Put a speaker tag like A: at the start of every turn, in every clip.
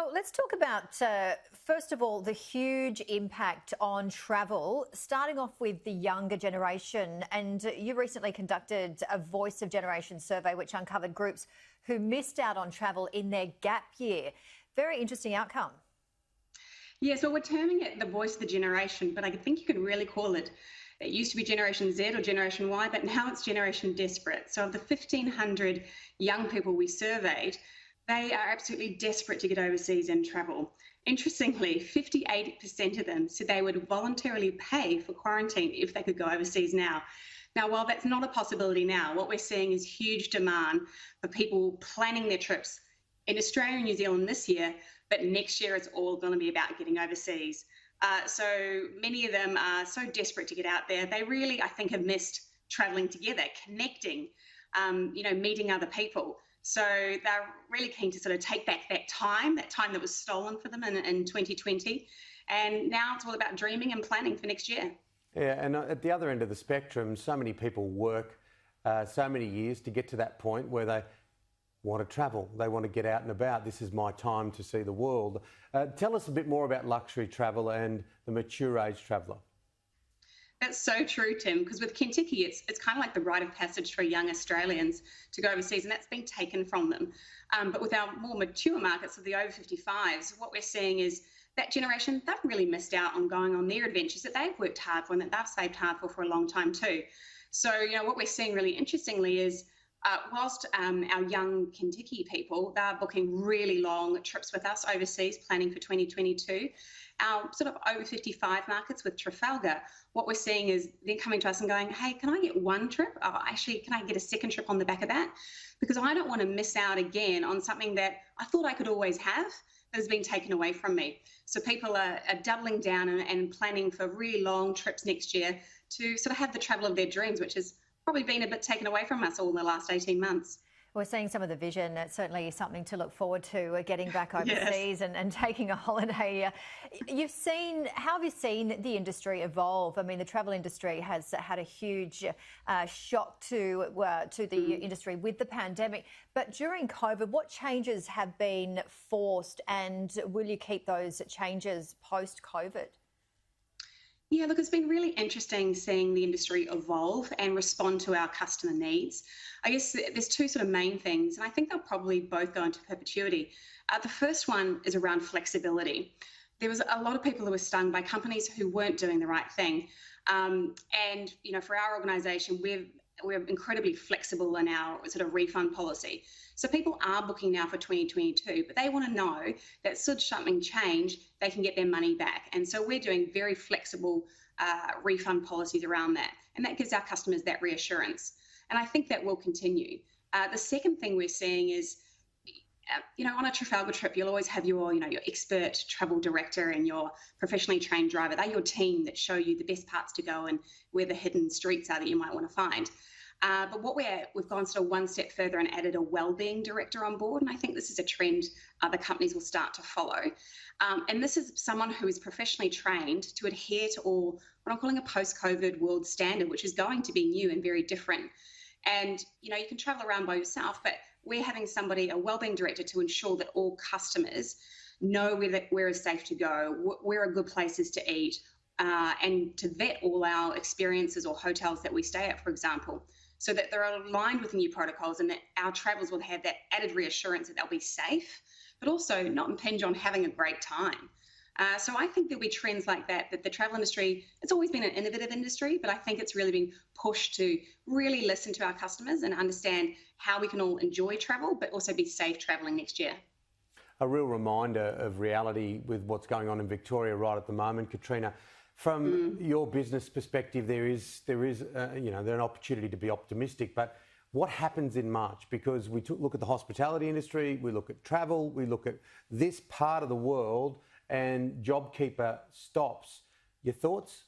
A: Well, let's talk about, first of all, the huge impact on travel, starting off with the younger generation. And you recently conducted a Voice of Generation survey, which uncovered groups who missed out on travel in their gap year. Very interesting outcome.
B: Yeah, so we're terming it the voice of the generation, but I think you could really call it, it used to be Generation Z or Generation Y, but now it's Generation Desperate. So of the 1,500 young people we surveyed, they are absolutely desperate to get overseas and travel. Interestingly, 58% of them said they would voluntarily pay for quarantine if they could go overseas now. Now, while that's not a possibility now, what we're seeing is huge demand for people planning their trips in Australia and New Zealand this year, but next year it's all going to be about getting overseas. So many of them are so desperate to get out there. They really, I think, have missed travelling together, connecting, meeting other people. So they're really keen to sort of take back that time that was stolen for them in 2020. And now it's all about dreaming and planning for next year.
C: Yeah, and at the other end of the spectrum, so many people work so many years to get to that point where they want to travel. They want to get out and about. This is my time to see the world. Tell us a bit more about luxury travel and the mature age traveller.
B: That's so true, Tim, because with Kentucky, it's kind of like the rite of passage for young Australians to go overseas, and that's been taken from them. But with our more mature markets of the over 55s, what we're seeing is that generation, they've really missed out on going on their adventures that they've worked hard for and that they've saved hard for a long time too. So, what we're seeing really interestingly is whilst our young Kentucky people, they're booking really long trips with us overseas, planning for 2022, our sort of over 55 markets with Trafalgar, what we're seeing is they're coming to us and going, hey, can I get one trip? Oh, actually, can I get a second trip on the back of that? Because I don't want to miss out again on something that I thought I could always have that has been taken away from me. So people are doubling down and planning for really long trips next year to sort of have the travel of their dreams, which has probably been a bit taken away from us all in the last 18 months.
A: We're seeing some of the vision. It's certainly something to look forward to, getting back overseas.
B: Yes.
A: and taking a holiday. How have you seen the industry evolve? I mean, the travel industry has had a huge shock to the industry with the pandemic. But during COVID, what changes have been forced, and will you keep those changes post-COVID?
B: Yeah, look, it's been really interesting seeing the industry evolve and respond to our customer needs. I guess there's two sort of main things, and I think they'll probably both go into perpetuity. The first one is around flexibility. There was a lot of people who were stung by companies who weren't doing the right thing. For our organisation, we're incredibly flexible in our sort of refund policy. So people are booking now for 2022, but they want to know that should something change, they can get their money back. And so we're doing very flexible refund policies around that. And that gives our customers that reassurance. And I think that will continue. The second thing we're seeing is, on a Trafalgar trip, you'll always have your expert travel director and your professionally trained driver. They're your team that show you the best parts to go and where the hidden streets are that you might want to find. But we've gone sort of one step further and added a wellbeing director on board. And I think this is a trend other companies will start to follow. And this is someone who is professionally trained to adhere to all what I'm calling a post-COVID world standard, which is going to be new and very different. And, you can travel around by yourself, but we're having a wellbeing director, to ensure that all customers know where is safe to go, where are good places to eat, and to vet all our experiences or hotels that we stay at, for example, so that they're aligned with new protocols and that our travellers will have that added reassurance that they'll be safe, but also not impinge on having a great time. So I think there'll be trends like that the travel industry, it's always been an innovative industry, but I think it's really been pushed to really listen to our customers and understand how we can all enjoy travel, but also be safe travelling next year.
C: A real reminder of reality with what's going on in Victoria right at the moment, Katrina. From your business perspective, there is an opportunity to be optimistic, but what happens in March? Because we look at the hospitality industry, we look at travel, we look at this part of the world, and JobKeeper stops. Your thoughts?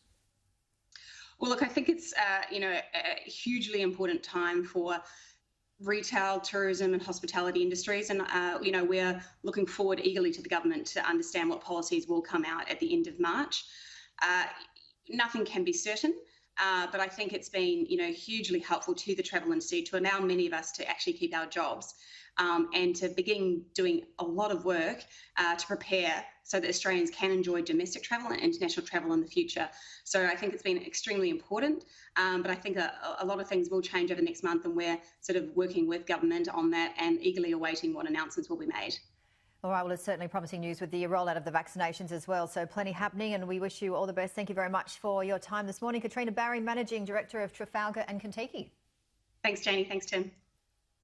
B: Well, look, I think it's a hugely important time for retail, tourism and hospitality industries. And, we're looking forward eagerly to the government to understand what policies will come out at the end of March. Nothing can be certain, but I think it's been, hugely helpful to the travel industry to allow many of us to actually keep our jobs and to begin doing a lot of work to prepare so that Australians can enjoy domestic travel and international travel in the future. So I think it's been extremely important, but I think a lot of things will change over the next month, and we're sort of working with government on that and eagerly awaiting what announcements will be made.
A: All right, well, it's certainly promising news with the rollout of the vaccinations as well, so plenty happening, and we wish you all the best. Thank you very much for your time this morning. Katrina Barry, Managing Director of Trafalgar and Kentucky.
B: Thanks, Janie. Thanks, Tim.